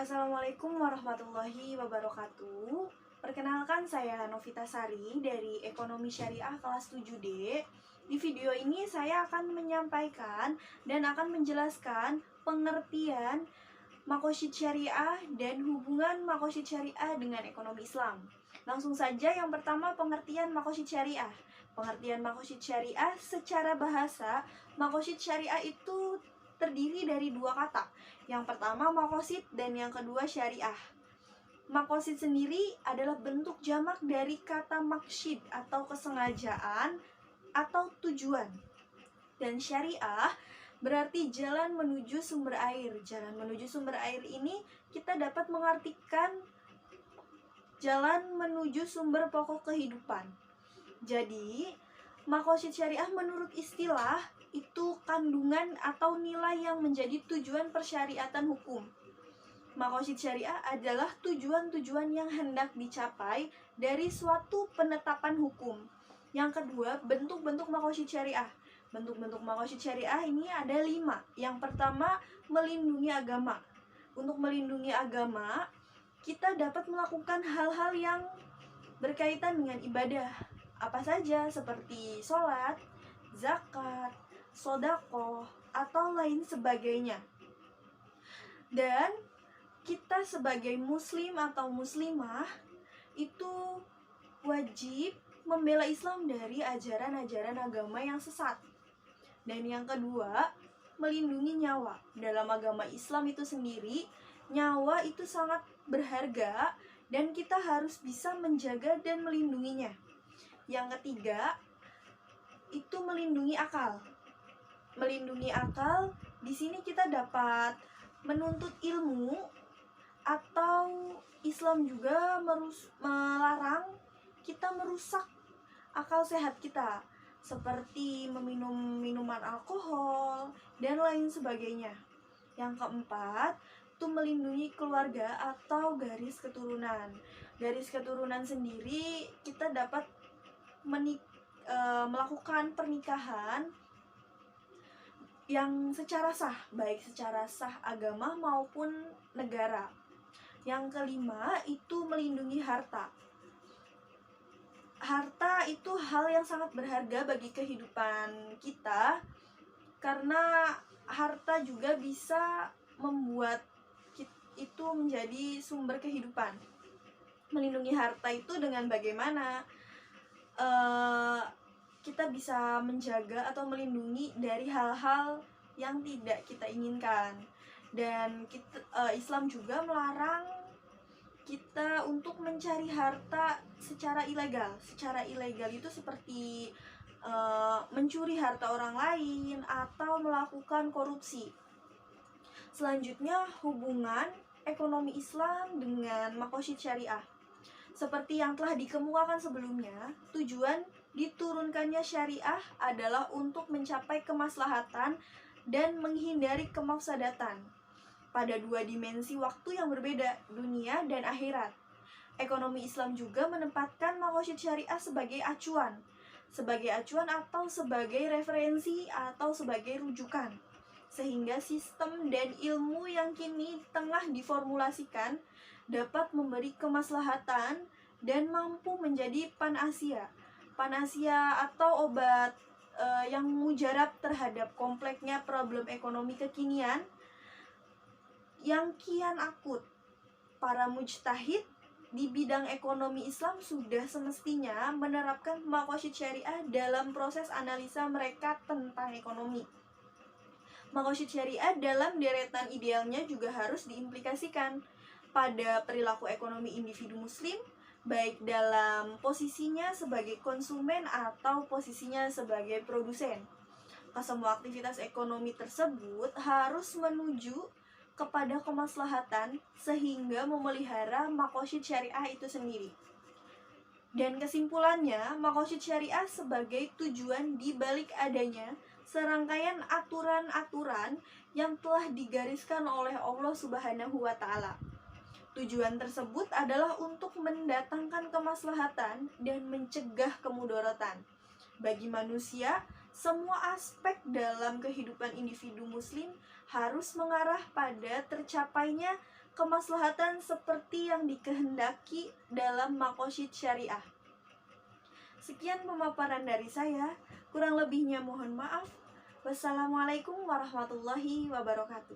Assalamualaikum warahmatullahi wabarakatuh. Perkenalkan, saya Novita Sari dari Ekonomi Syariah kelas 7D. Di video ini saya akan menyampaikan dan akan menjelaskan pengertian makosyid syariah dan hubungan makosyid syariah dengan ekonomi Islam. Langsung saja, yang pertama, pengertian makosyid syariah. Pengertian makosyid syariah secara bahasa, makosyid syariah itu terdiri dari dua kata. Yang pertama makosyid dan yang kedua syariah. Makosyid sendiri adalah bentuk jamak dari kata maksyid atau kesengajaan atau tujuan. Dan syariah berarti jalan menuju sumber air. Jalan menuju sumber air ini kita dapat mengartikan jalan menuju sumber pokok kehidupan. Jadi, makosyid syariah menurut istilah itu kandungan atau nilai yang menjadi tujuan persyariatan hukum. Makosyid syariah adalah tujuan-tujuan yang hendak dicapai dari suatu penetapan hukum. Yang kedua, bentuk-bentuk makosyid syariah. Bentuk-bentuk makosyid syariah ini ada 5. Yang pertama, melindungi agama. Untuk melindungi agama, kita dapat melakukan hal-hal yang berkaitan dengan ibadah. Apa saja, seperti sholat, zakat, sodaqoh, atau lain sebagainya. Dan kita sebagai muslim atau muslimah itu wajib membela Islam dari ajaran-ajaran agama yang sesat. Dan yang kedua, melindungi nyawa. Dalam agama Islam itu sendiri, nyawa itu sangat berharga dan kita harus bisa menjaga dan melindunginya. Yang ketiga, itu melindungi akal. Melindungi akal, di sini kita dapat menuntut ilmu, atau Islam juga melarang kita merusak akal sehat kita, seperti meminum minuman alkohol dan lain sebagainya. Yang keempat, itu melindungi keluarga atau garis keturunan. Garis keturunan sendiri kita dapat melakukan pernikahan yang secara sah, baik secara sah agama maupun negara. Yang kelima, itu melindungi harta. Harta itu hal yang sangat berharga bagi kehidupan kita, karena harta juga bisa membuat itu menjadi sumber kehidupan. Melindungi harta itu dengan bagaimana kita bisa menjaga atau melindungi dari hal-hal yang tidak kita inginkan. Dan Islam juga melarang kita untuk mencari harta secara ilegal. Secara ilegal itu seperti mencuri harta orang lain atau melakukan korupsi. Selanjutnya, hubungan ekonomi Islam dengan makosyid syariah. Seperti yang telah dikemukakan sebelumnya, tujuan diturunkannya syariah adalah untuk mencapai kemaslahatan dan menghindari kemafsadatan pada dua dimensi waktu yang berbeda, dunia dan akhirat. Ekonomi Islam juga menempatkan makosyid syariah sebagai acuan atau sebagai referensi atau sebagai rujukan, sehingga sistem dan ilmu yang kini tengah diformulasikan dapat memberi kemaslahatan dan mampu menjadi panasia atau obat yang mujarab terhadap kompleksnya problem ekonomi kekinian yang kian akut. Para mujtahid di bidang ekonomi Islam sudah semestinya menerapkan makosyid syariah dalam proses analisa mereka tentang ekonomi. Makosyid syariah dalam deretan idealnya juga harus diimplikasikan pada perilaku ekonomi individu muslim, baik dalam posisinya sebagai konsumen atau posisinya sebagai produsen. Kesemua aktivitas ekonomi tersebut harus menuju kepada kemaslahatan sehingga memelihara makosyid syariah itu sendiri. Dan kesimpulannya, makosyid syariah sebagai tujuan di balik adanya serangkaian aturan-aturan yang telah digariskan oleh Allah Subhanahu wa Ta'ala. Tujuan tersebut adalah untuk mendatangkan kemaslahatan dan mencegah kemudaratan bagi manusia. Semua aspek dalam kehidupan individu muslim harus mengarah pada tercapainya kemaslahatan seperti yang dikehendaki dalam maqasid syariah. Sekian pemaparan dari saya, kurang lebihnya mohon maaf. Wassalamualaikum warahmatullahi wabarakatuh.